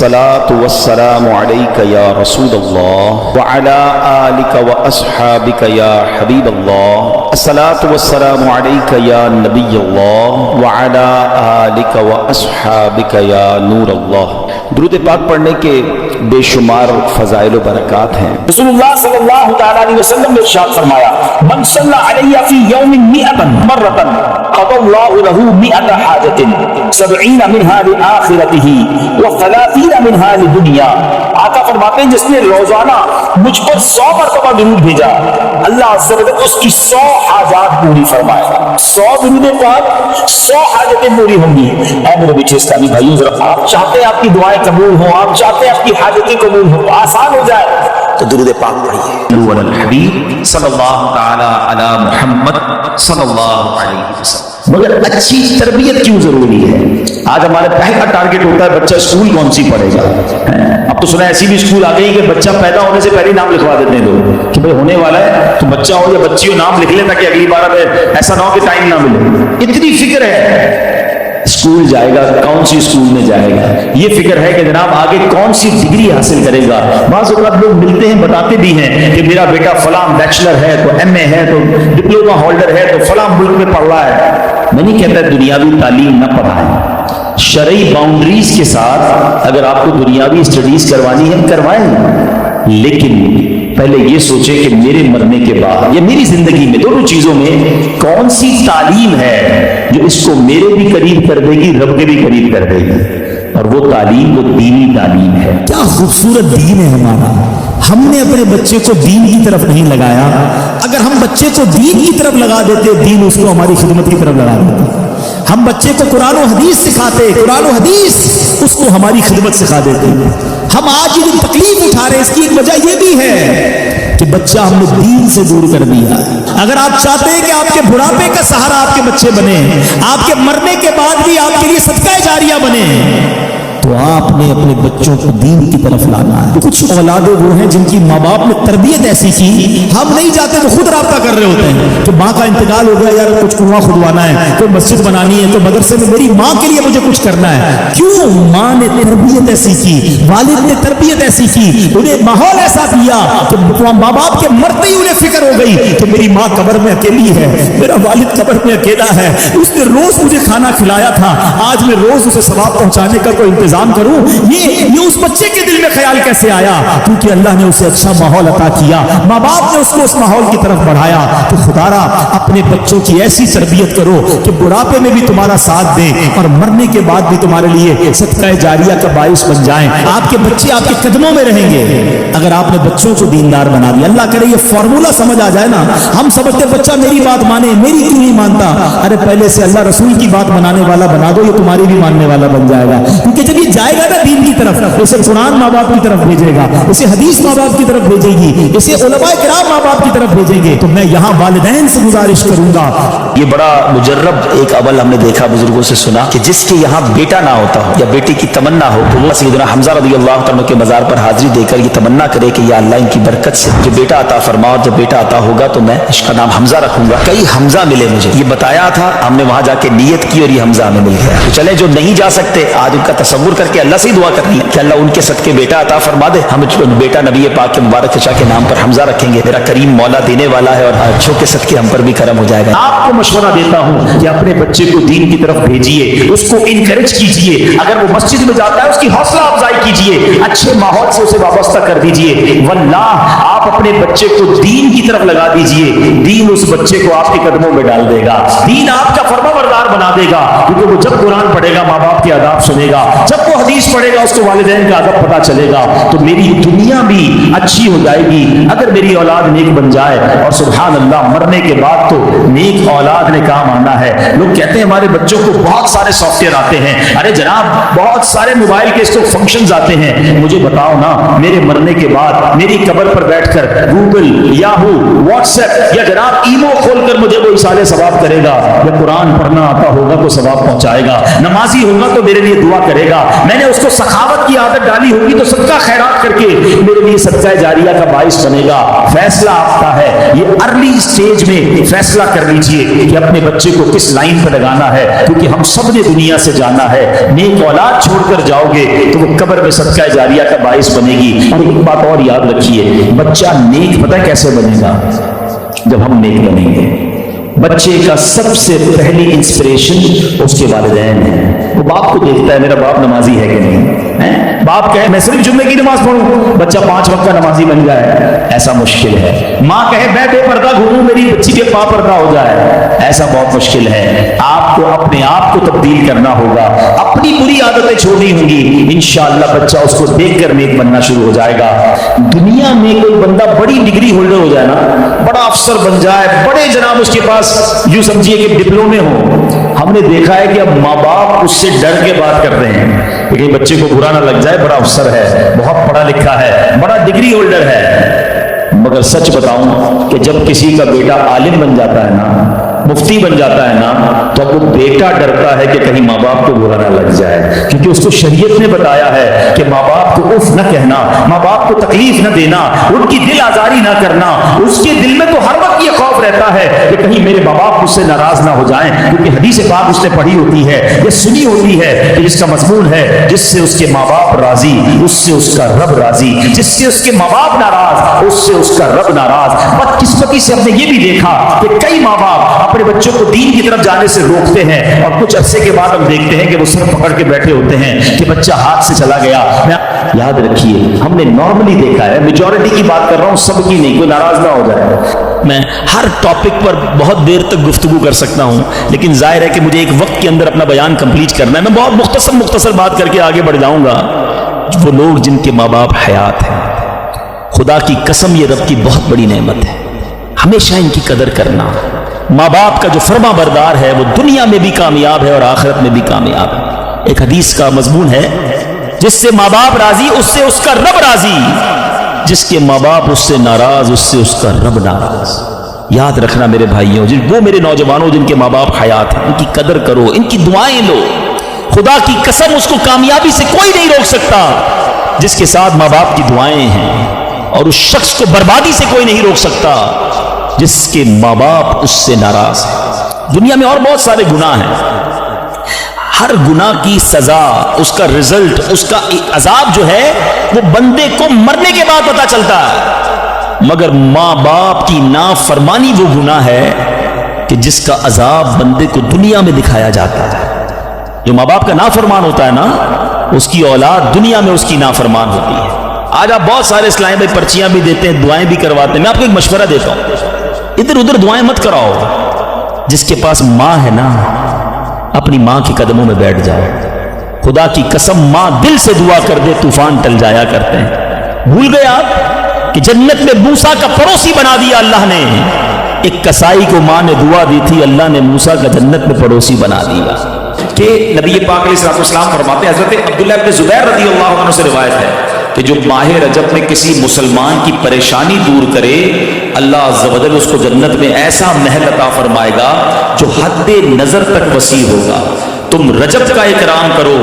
अस्सलातु वस्सलामु अलैका या रसूल अल्लाह व अला आलिका व अस्हाबिका या हबीब अल्लाह। अस्सलातु वस्सलामु अलैका या नबी अल्लाह व अला आलिका व अस्हाबिका या नूर अल्लाह। दुरूद पाक पढ़ने के बेशुमार फजाइल व बरक़ात हैं। रसूलुल्लाह सल्लल्लाहु तआला अलैहि वसल्लम ने इरशाद फरमाया, मन सल्ला अलैया फी यौमिन मिअतन मर्रतन क़दल्लाहु लहू मिअत हाजतिन सबईन मिनहा लिआखिरतिही व सलासीन मिनहा लिदुनिया। आका फरमाते हैं, जिसने रोजाना मुझ पर 100 मरतबा दुरूद भेजा, अल्लाह अज़्ज़ा व जल्ल उसकी 100 हाजात पूरी फरमाएगा। 100 दुरूद पाक 100 हाजतें पूरी होंगी। ऐ मेरे मीठे इस्लामी भाइयों, जरा आप चाहते हैं आपकी दुआएं कबूल हो, आप चाहते हैं आपकी हाजतें कबूल हो, आसान हो जाए, तो दुरूद पाक पढ़िए। हबीब सल्लल्लाहु तआला अला मुहम्मद सल्लल्लाहु अलैहि वसल्लम। मगर अच्छी तरबियत क्यों जरूरी है? आज हमारे पहला टारगेट होता है बच्चा स्कूल कौन सी पढ़ेगा। अब तो सुना ऐसी भी स्कूल आ गई कि बच्चा पैदा होने से पहले नाम लिखवा देते हैं लोग कि भाई होने वाला है तो बच्चा हो या बच्ची हो नाम लिख ले, ताकि अगली बार ऐसा ना हो कि टाइम ना मिले। इतनी फिक्र है स्कूल जाएगा, कौन सी स्कूल में जाएगा, ये फिक्र है कि जनाब आगे कौन सी डिग्री हासिल करेगा। बाज़ औक़ात लोग मिलते हैं, बताते भी हैं कि मेरा बेटा फलां बैचलर है तो MA है तो डिप्लोमा होल्डर है तो फलां मुल्क में पढ़ रहा है। मैं नहीं कहता दुनियावी तालीम न पढ़ाएं, शरई बाउंड्रीज के साथ अगर आपको दुनियावी स्टडीज करवानी है करवाएं, लेकिन पहले ये सोचे कि मेरे मरने के बाद या मेरी जिंदगी में दोनों चीजों में कौन सी तालीम है जो इसको मेरे भी करीब कर देगी, रब के भी करीब कर देगी। और वो तालीम वो दीनी तालीम है। क्या खूबसूरत दीन है हमारा। हमने अपने बच्चे को दीन की तरफ नहीं लगाया। अगर हम बच्चे को दीन की तरफ लगा देते, दीन उसको हमारी खिदमत की तरफ लगा देता। हम बच्चे को कुरान और हदीस सिखाते, कुरान और हदीस उसको हमारी खिदमत सिखा देते। हम आज ये तकलीफ उठा रहे हैं, इसकी एक वजह यह भी है कि बच्चा हमने दीन से दूर कर दिया। अगर आप चाहते हैं कि आपके बुढ़ापे का सहारा आपके बच्चे बने, आपके मरने के बाद भी आपके लिए सदका जारिया बने, तो आपने अपने बच्चों को दीन की तरफ लाना है। कुछ औलादे वो हैं जिनकी माँ बाप ने तरबियत ऐसी की, हम नहीं जाते तो खुद राब्ता कर रहे होते हैं कि माँ का इंतकाल हो गया, यार कुछ कुआं खुदवाना है, कोई मस्जिद बनानी है, तो मदरसे में मेरी माँ के लिए मुझे कुछ करना है। क्यों? माँ ने तरबियत ऐसी की, वालिद ने तरबियत ऐसी की, उन्हें माहौल ऐसा दिया कि माँ बाप के मरते ही उन्हें फिक्र हो गई कि मेरी माँ कब्र में अकेली है, मेरा वालिद कब्र में अकेला है, उसने रोज मुझे खाना खिलाया था, आज मैं रोज उसे सवाब पहुंचाने का कोई इंतजाम करूं। ये उस बच्चे के दिल में ख्याल कैसे आया? क्योंकि अल्लाह ने उसे अच्छा माहौल अता किया, माँ बाप ने उसको उस माहौल की तरफ बढ़ाया। तो खुदारा अपने बच्चों की ऐसी तरबियत करो कि बुढ़ापे में भी तुम्हारा साथ दे और मरने के बाद भी तुम्हारे लिए सदका जारिया का बाइस बन जाएं। आपके बच्चे आपके कदमों में रहेंगे अगर आपने बच्चों को दीनदार बना दिया। अल्लाह करे ये फॉर्मूला समझ आ जाए ना। हम समझते बच्चा मेरी बात माने, मेरी क्यों नहीं मानता? अरे पहले से अल्लाह रसूल की बात बनाने वाला बना दो, ये तुम्हारी भी मानने वाला बन जाएगा। क्योंकि जब ये जाएगा ना दीन की तरफ, इसे कुरान माँ बाप की तरफ भेजेगा, इसे हदीस माँ बाप की तरफ भेजेगी, इसे उलमाए किराम माँ बाप की तरफ भेजेंगे। तो मैं यहाँ वालिदैन से गुजारिश करूंगा। ये बड़ा मुजर्रब एक अमल हमने देखा, बुजुर्गों से सुना कि जिसके यहाँ बेटा ना होता हो या बेटे की तमन्ना हो तो वो सैयदना हमजा रज़ियल्लाहु तआला के मज़ार पर हाजिरी देकर ये तमन्ना करे कि या अल्लाह इनकी बरकत से मुझे बेटा अता फरमा, और जब बेटा अता होगा तो मैं इसका नाम हमजा रखूंगा। कई हमजा मिले मुझे, ये बताया था, हमने वहां जाके नियत की और ये हमजा हमें मिल गया। तो चले जो नहीं जा सकते आज उनका तसव्वुर करके अल्लाह से दुआ करनी कि अल्लाह उनके सदके बेटा अता फरमा दे। हम बेटा नबी पाक के मुबारक चचा के नाम पर हमजा रखेंगे। मेरा करीम मौला देने वाला है और अच्छों के सदके हम पर भी करम हो जाएगा। आपको मशवरा देता हूं कि अपने बच्चे को दीन की तरफ भेजिए, उसको इनकरेज कीजिए। अगर वो मस्जिद में जाता है उसकी हौसला अफजाई कीजिए, अच्छे माहौल से उसे वाबस्ता कर दीजिए। वल्लाह आप अपने बच्चे को दीन की तरफ लगा दीजिए, दीन उस बच्चे को आपके कदमों में डाल देगा, दीन आपका फरमाबरदार बना देगा। क्योंकि वो जब कुरान पढ़ेगा माँ बाप के आदाब सुनेगा, जब वो हदीस पढ़ेगा उसको वालिदैन का अदब पता चलेगा, तो मेरी दुनिया भी अच्छी हो जाएगी अगर मेरी औलाद नेक बन जाए। और सुभान अल्लाह मरने के बाद तो नेक औलाद ने काम आना है। लोग कहते हैं हमारे बच्चों को बहुत सारे सॉफ्टवेयर आते हैं। अरे जनाब बहुत सारे मोबाइल के इसको फंक्शंस आते हैं। मुझे बताओ ना, मेरे मरने के बाद मेरी कब्र पर बैठकर गूगल, याहू, व्हाट्सएप या जनाब ईमो खोलकर मुझे वो इशारे सवाब करेगा, या कुरान पढ़ना आता होगा तो सवाब पहुंचाएगा, नमाजी होगा तो मेरे लिए दुआ करेगा। मैंने نے اس کو سخاوت کی عادت ڈالی ہوگی تو صدقہ خیرات کر کے میرے لیے صدقہ جاریہ کا باعث بنے گا. فیصلہ آپ کا ہے, یہ ارلی سٹیج میں فیصلہ کر لیجئے کہ اپنے بچے کو کس لائن پہ لگانا ہے, کیونکہ ہم سب نے دنیا سے جانا ہے. نیک اولاد چھوڑ کر جاؤ گے تو وہ قبر میں صدقہ جاریہ کا باعث بنے گی. اور ایک بات اور یاد رکھیے, بچہ نیک پتہ کیسے بنے گا؟ جب ہم نیک بنیں گے. بچے کا سب سے پہلی انسپریشن اس کے والدین ہیں. وہ باپ کو دیکھتا ہے میرا باپ نمازی ہے کہ نہیں. باپ کہے میں صرف جمعے کی نماز پڑھوں, بچہ 5 وقت کا نمازی بن جائے, ایسا مشکل ہے. ماں کہے میں بے پردہ گھوموں, میری بچی کے پا پردہ ہو جائے, ایسا بہت مشکل ہے. آپ کو اپنے آپ کو تبدیل کرنا ہوگا, اپنی بری عادتیں چھوڑنی ہوں گی. انشاءاللہ بچہ اس کو دیکھ کر نیک بننا شروع ہو جائے گا. دنیا میں کوئی بندہ بڑی ڈگری ہولڈر ہو جائے نا, بڑا افسر بن جائے, بڑے جناب اس کے پاس یوں سمجھیے کہ ڈپلومے ہوں, ہم نے دیکھا ہے کہ اب ماں باپ اس سے ڈر کے بات کر رہے ہیں کہ کہیں بچے کو برا نہ لگ جائے, بڑا افسر ہے, بہت پڑھا لکھا ہے, بڑا ڈگری ہولڈر ہے. مگر سچ بتاؤں کہ جب کسی کا بیٹا عالم بن جاتا ہے نا, مفتی بن جاتا ہے نا, تو اب وہ بیٹا ڈرتا ہے کہ کہیں ماں باپ کو برا نہ لگ جائے, کیونکہ اس کو شریعت نے بتایا ہے کہ ماں باپ کو اف نہ کہنا, ماں باپ کو تکلیف نہ دینا, ان کی دل آزاری نہ کرنا. اس کے دل میں تو ہر وقت یہ خوف رہتا ہے کہ کہیں میرے ماں باپ مجھ سے ناراض نہ ہو جائیں, کیونکہ حدیث پاک اس نے پڑھی ہوتی ہے, یہ سنی ہوتی ہے کہ جس کا مضمون ہے جس سے اس کے ماں باپ راضی اس سے اس کا رب راضی, جس سے اس کے ماں باپ ناراض اس سے اس کا رب ناراض. بدقسمتی سے ہم نے یہ بھی دیکھا کہ کئی ماں باپ اپنے بچوں کو دین کی طرف جانے سے روکتے ہیں, اور کچھ عرصے کے بعد ہم دیکھتے ہیں کہ وہ سر پکڑ کے بیٹھے ہوتے ہیں کہ بچہ ہاتھ سے چلا گیا. یاد رکھیے ہم نے نارملی دیکھا ہے, میجورٹی کی بات کر رہا ہوں, سب کی نہیں, کوئی ناراض نہ ہو جائے. میں ہر ٹاپک پر بہت دیر تک گفتگو کر سکتا ہوں, لیکن ظاہر ہے کہ مجھے ایک وقت کے اندر اپنا بیان کمپلیٹ کرنا ہے. میں بہت مختصر بات کر کے آگے بڑھ جاؤں گا. وہ لوگ جن کے ماں باپ حیات ہیں, خدا کی قسم یہ رب کی بہت بڑی نعمت ہے, ہمیشہ ان کی قدر کرنا. ماں باپ کا جو فرما بردار ہے وہ دنیا میں بھی کامیاب ہے اور آخرت میں بھی کامیاب ہے. ایک حدیث کا مضمون ہے, جس سے ماں باپ راضی اس سے اس کا رب راضی, جس کے ماں باپ اس سے ناراض اس سے اس کا رب ناراض. یاد رکھنا میرے بھائیوں, وہ میرے نوجوانوں جن کے ماں باپ حیات ہیں, ان کی قدر کرو, ان کی دعائیں لو. خدا کی قسم اس کو کامیابی سے کوئی نہیں روک سکتا جس کے ساتھ ماں باپ کی دعائیں ہیں, اور اس شخص کو بربادی سے کوئی نہیں روک سکتا جس کے ماں باپ اس سے ناراض ہیں. دنیا میں اور بہت سارے گناہ ہیں, ہر گناہ کی سزا, اس کا رزلٹ, اس کا عذاب جو ہے وہ بندے کو مرنے کے بعد پتہ چلتا ہے. مگر ماں باپ کی نافرمانی وہ گناہ ہے کہ جس کا عذاب بندے کو دنیا میں دکھایا جاتا ہے. جو ماں باپ کا نافرمان ہوتا ہے نا, اس کی اولاد دنیا میں اس کی نافرمان ہوتی ہے. آج آپ بہت سارے اسلام بھائی پرچیاں بھی دیتے ہیں, دعائیں بھی کرواتے ہیں. میں آپ کو ایک مشورہ دیتا ہوں, ادھر ادھر دعائیں مت کراؤ. جس کے پاس ماں ہے نا, اپنی ماں کے قدموں میں بیٹھ جاؤ. خدا کی قسم ماں دل سے دعا کر دے طوفان ٹل جایا کرتے ہیں. بھول گئے آپ کہ جنت میں موسیٰ کا پڑوسی بنا دیا اللہ نے. ایک کسائی کو ماں نے دعا دی تھی, اللہ نے موسیٰ کا جنت میں پڑوسی بنا دیا. کہ نبی پاک علیہ السلام فرماتے ہیں, حضرت عبداللہ ابن زبیر رضی اللہ عنہ سے روایت ہے کہ جو ماہ رجب میں کسی مسلمان کی پریشانی دور کرے, اللہ عز و جل اس کو جنت میں ایسا محل عطا فرمائے گا جو حد نظر تک وسیع ہوگا. تم رجب کا اکرام کرو,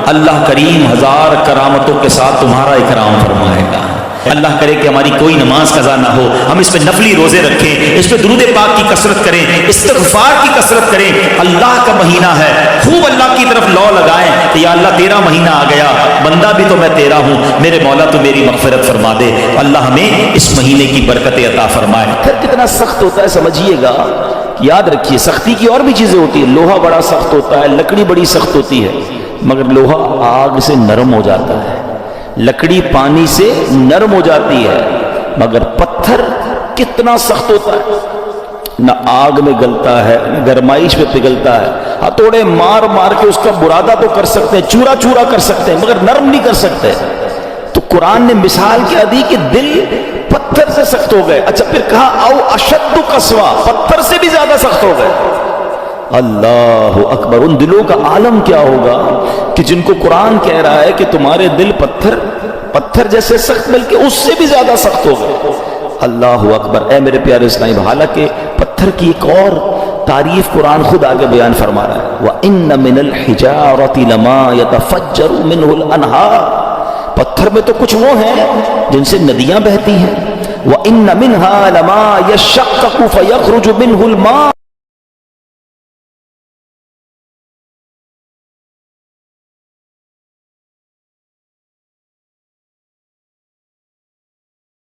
اللہ کریم 1000 کرامتوں کے ساتھ تمہارا اکرام فرمائے گا. اللہ کرے کہ ہماری کوئی نماز قضا نہ ہو, ہم اس پہ نفلی روزے رکھیں, اس پہ درود پاک کی کثرت کریں, استغفار کی کثرت کریں. اللہ کا مہینہ ہے, خوب اللہ کی طرف لو لگائیں کہ یا اللہ تیرا مہینہ آ گیا, بندہ بھی تو میں تیرا ہوں, میرے مولا تو میری مغفرت فرما دے. اللہ ہمیں اس مہینے کی برکت عطا فرمائے. پھر کتنا سخت ہوتا ہے سمجھیے گا. یاد رکھیے سختی کی اور بھی چیزیں ہوتی ہیں. لوہا بڑا سخت ہوتا ہے, لکڑی بڑی سخت ہوتی ہے, مگر لوہا آگ سے نرم ہو جاتا ہے. لکڑی پانی سے نرم ہو جاتی ہے, مگر پتھر کتنا سخت ہوتا ہے, نہ آگ میں گلتا ہے نہ گرمائش میں پگھلتا ہے. ہتھوڑے مار مار کے اس کا برادہ تو کر سکتے ہیں, چورا چورا کر سکتے ہیں, مگر نرم نہیں کر سکتے. تو قرآن نے مثال کیا دی کہ دل پتھر سے سخت ہو گئے. اچھا پھر کہا او اشد قسوہ, پتھر سے بھی زیادہ سخت ہو گئے. اللہ اکبر. ان دلوں کا عالم کیا ہوگا کہ جن کو قرآن کہہ رہا ہے کہ تمہارے دل پتھر جیسے سخت, بلکہ اس سے بھی زیادہ سخت ہو گئے. اللہ اکبر. اے میرے پیارے اسلام, حالانکہ پتھر کی ایک اور تعریف قرآن خود آگے بیان فرما رہا ہے وَإِنَّ مِنَ الْحِجَارَةِ لَمَا يَتَفَجَّرُ مِنْهُ الْأَنْهَارُ، پتھر میں تو کچھ وہ ہیں جن سے ندیاں بہتی ہیں، وَإِنَّ مِنْهَا لَمَا يَشَّقَّقُ فَيَخْرُجُ مِنْهُ الْمَاءُ